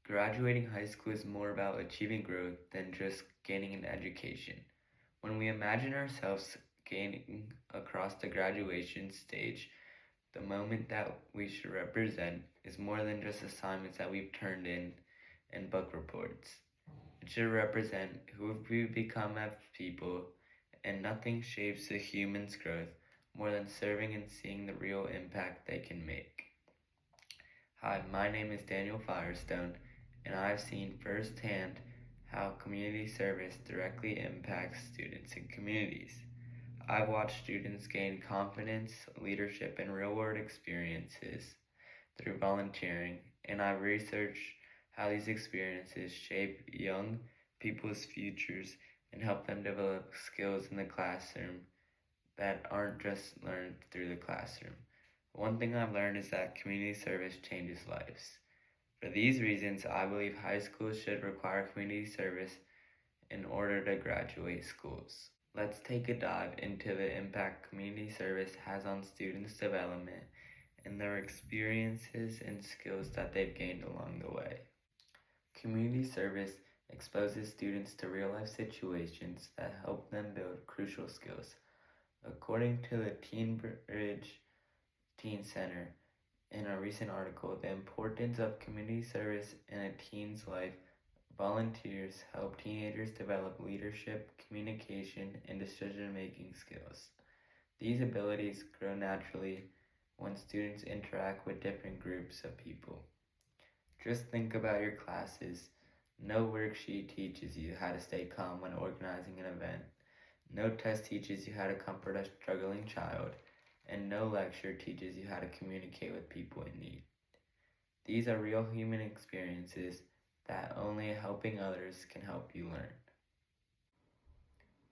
Graduating high school is more about achieving growth than just gaining an education. When we imagine ourselves gaining across the graduation stage, the moment that we should represent is more than just assignments that we've turned in and book reports. It should represent who we've become as people, and nothing shapes a human's growth more than serving and seeing the real impact they can make. Hi, my name is Daniel Firestone, and I've seen firsthand how community service directly impacts students and communities. I've watched students gain confidence, leadership, and real world experiences through volunteering, and I've researched how these experiences shape young people's futures and help them develop skills in the classroom that aren't just learned through the classroom. One thing I've learned is that community service changes lives. For these reasons, I believe high schools should require community service in order to graduate schools. Let's take a dive into the impact community service has on students' development and their experiences and skills that they've gained along the way. Community service exposes students to real life situations that help them build crucial skills. According to the Teen Bridge Teen Center, in a recent article, The Importance of Community Service in a Teen's Life, volunteers help teenagers develop leadership, communication, and decision-making skills. These abilities grow naturally when students interact with different groups of people. Just think about your classes. No worksheet teaches you how to stay calm when organizing an event. No test teaches you how to comfort a struggling child, and no lecture teaches you how to communicate with people in need. These are real human experiences that only helping others can help you learn.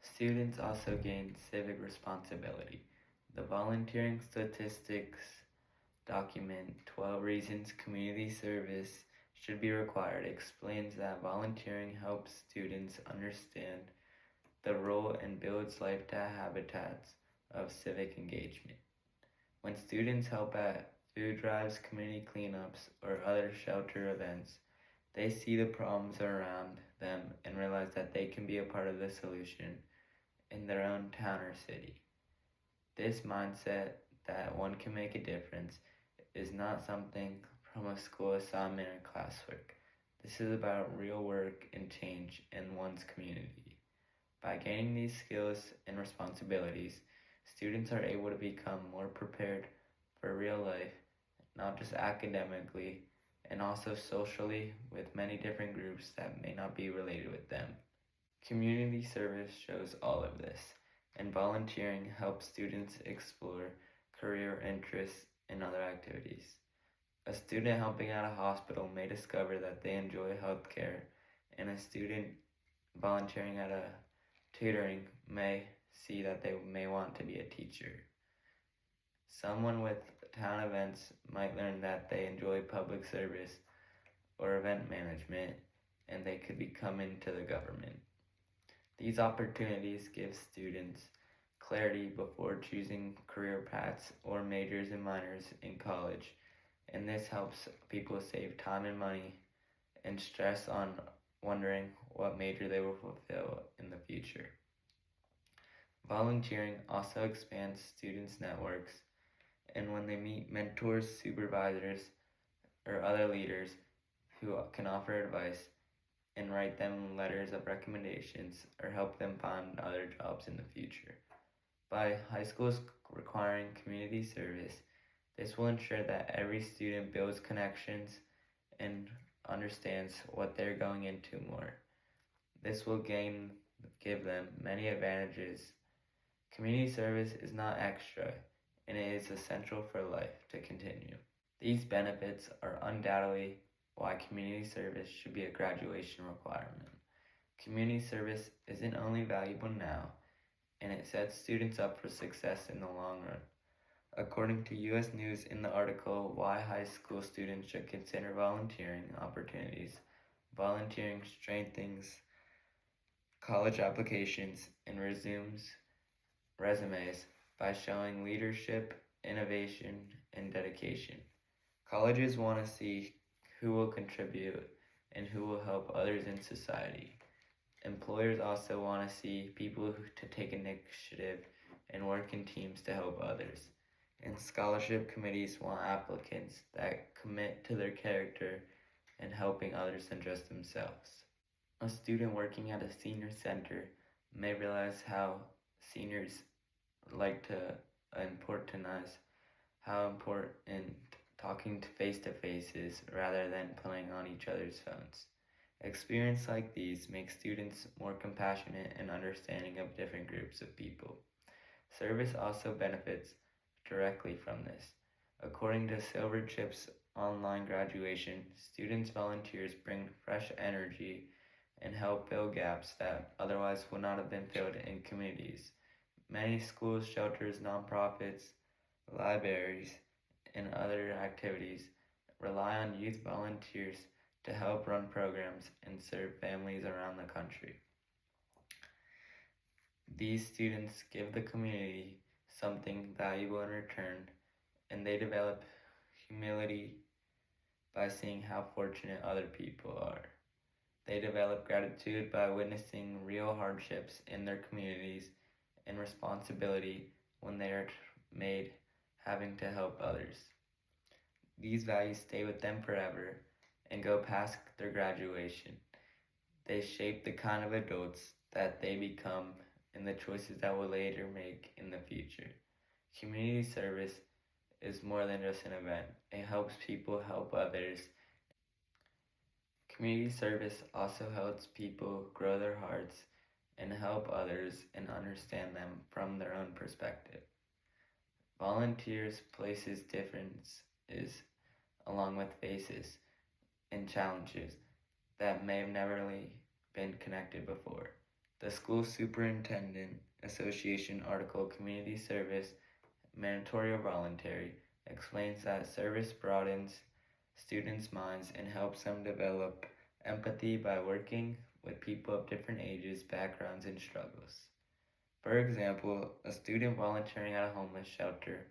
Students also gain civic responsibility. The volunteering statistics document 12 reasons community service should be required explains that volunteering helps students understand the role and builds lifetime habitats of civic engagement. When students help at food drives, community cleanups, or other shelter events, they see the problems around them and realize that they can be a part of the solution in their own town or city. This mindset that one can make a difference is not something from a school assignment or classwork. This is about real work and change in one's community. By gaining these skills and responsibilities, students are able to become more prepared for real life, not just academically, and also socially with many different groups that may not be related with them. Community service shows all of this, and volunteering helps students explore career interests and other activities. A student helping at a hospital may discover that they enjoy healthcare, and a student volunteering at a tutoring may see that they may want to be a teacher. Someone with town events might learn that they enjoy public service or event management, and they could become into the government. These opportunities give students clarity before choosing career paths or majors and minors in college, and this helps people save time and money and stress on wondering what major they will fulfill in the future. Volunteering also expands students' networks, and when they meet mentors, supervisors, or other leaders who can offer advice and write them letters of recommendations or help them find other jobs in the future. By high schools requiring community service, this will ensure that every student builds connections and understands what they're going into more. This will give them many advantages. Community service is not extra, and it is essential for life to continue. These benefits are undoubtedly why community service should be a graduation requirement. Community service isn't only valuable now, and it sets students up for success in the long run. According to U.S. News in the article Why High School Students Should Consider Volunteering Opportunities, volunteering strengthens college applications and resumes by showing leadership, innovation, and dedication. Colleges want to see who will contribute and who will help others in society. Employers also want to see people to take initiative and work in teams to help others. And scholarship committees want applicants that commit to their character and helping others than just themselves. A student working at a senior center may realize how seniors like to importantize how important talking to face is rather than playing on each other's phones. Experience like these make students more compassionate and understanding of different groups of people. Service also benefits directly from this. According to Silverchip's online graduation, students volunteers bring fresh energy and help fill gaps that otherwise would not have been filled in communities. Many schools, shelters, nonprofits, libraries, and other activities rely on youth volunteers to help run programs and serve families around the country. These students give the community something valuable in return, and they develop humility by seeing how fortunate other people are. They develop gratitude by witnessing real hardships in their communities and responsibility when they are made having to help others. These values stay with them forever and go past their graduation. They shape the kind of adults that they become and the choices that will later make in the future. Community service is more than just an event. It helps people help others. Community service also helps people grow their hearts and help others and understand them from their own perspective. Volunteers places differences along with faces and challenges that may have never really been connected before. The School Superintendent Association article, Community Service, Mandatory or Voluntary, explains that service broadens students' minds and helps them develop empathy by working with people of different ages, backgrounds, and struggles. For example, a student volunteering at a homeless shelter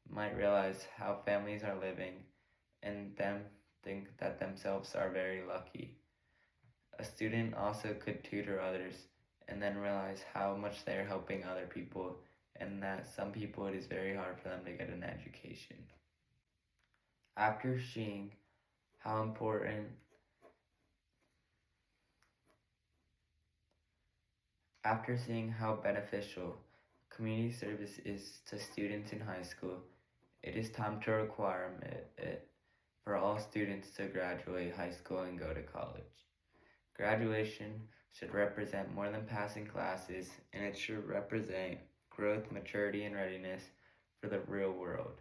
might realize how families are living and them think that themselves are very lucky. A student also could tutor others and then realize how much they are helping other people and that some people it is very hard for them to get an education. After seeing how important After seeing how beneficial community service is to students in high school, it is time to require it for all students to graduate high school and go to college. Graduation should represent more than passing classes, and it should represent growth, maturity, and readiness for the real world.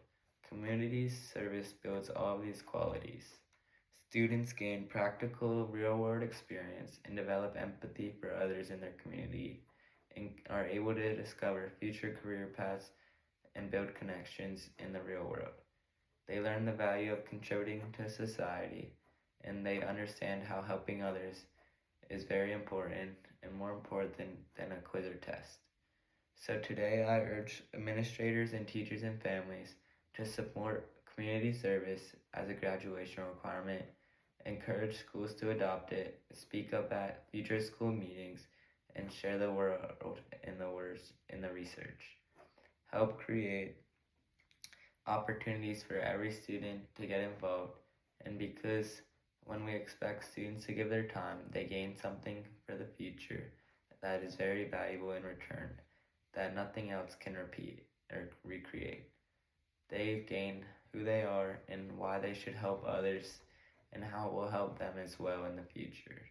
Community service builds all of these qualities. Students gain practical, real-world experience and develop empathy for others in their community and are able to discover future career paths and build connections in the real world. They learn the value of contributing to society and they understand how helping others is very important and more important than a quiz or test. So today I urge administrators and teachers and families to support community service as a graduation requirement, encourage schools to adopt it, speak up at future school meetings, and share the world in the research. Help create opportunities for every student to get involved, and because when we expect students to give their time, they gain something for the future that is very valuable in return, that nothing else can repeat or recreate. They gain who they are and why they should help others and how it will help them as well in the future.